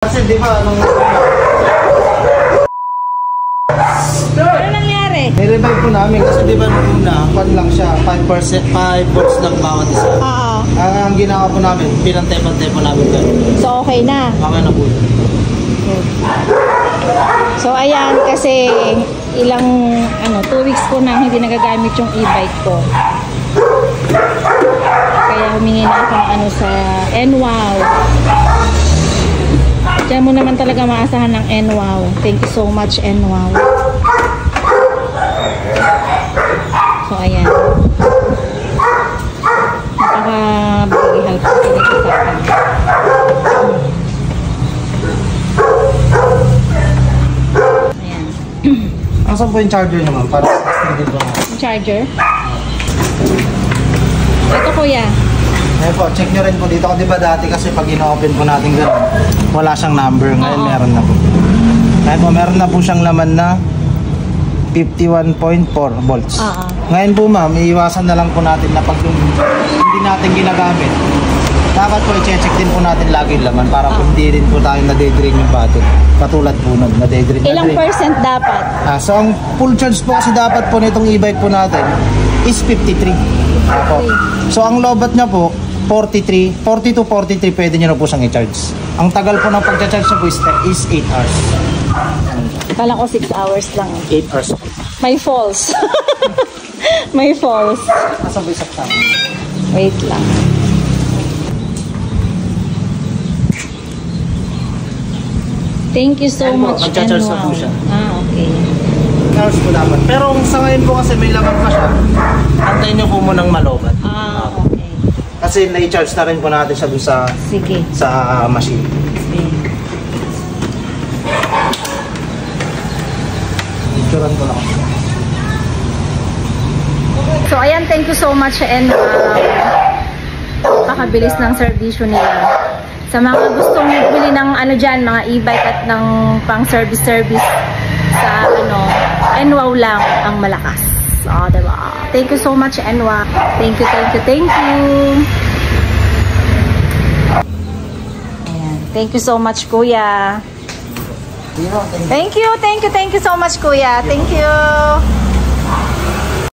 Kasi di ba, Ano nangyari? nirevive po namin kasi di ba nung una, pan lang siya, 5%, 5 volts lang bawat isa. Oo. Ang ginawa po namin, pinantay-pantay po namin gano'n. So, okay na. Okay na po. So, ayan, kasi ilang, 2 weeks ko na hindi nagagamit yung e-bike ko. Kaya humingi na akong sa NWOW. Diyan mo naman talaga maasahan ng NWOW. Thank you so much, NWOW. So, ayan. Napaka-big help ko dito sa akin. Ayan. Asan po yung charger naman? Para testing din ba? Charger? Ito, kuya. Ngayon po, check nyo rin po dito. Di ba dati kasi pag ino-open po natin gano'n, wala siyang number. Ngayon meron na po. Ngayon po, meron na po siyang laman na 51.4 volts. Ngayon po ma'am, iiwasan na lang po natin na pag hindi natin ginagamit, dapat po i-check din po natin lagi yung laman para po hindi rin po tayo na-dedrain yung battery. Katulad po nun, na-dedrain. Ilang percent dapat? So ang full charge po kasi dapat po nitong e-bike po natin is 53. So ang lobat niya po, 42, 43 pwede nyo na po siyang i-charge. Ang tagal po ng pag-charge niya po is 8 hours. Kala ko 6 hours lang. 8 hours. May false. May false. Asa po isa tama? Wait lang. Thank you so much. Nag-charge na po siya. Okay. Charge po dapat. Pero sa ngayon po kasi may laman pa siya, antayin nyo po munang malobat. Okay. Kasi na-charge na rin po natin siya dun sa, Sige. sa machine. Sige. Ituran ko lang. So, ayan, thank you so much and pakabilis ng serbisyo nila. Sa mga gustong bili ng dyan, mga e-bike at ng pang service sa NWOW lang ang malakas. Diba? Thank you so much, NWOW. Thank you. Ayan. Thank you so much, Kuya. Thank you so much, Kuya. Thank you.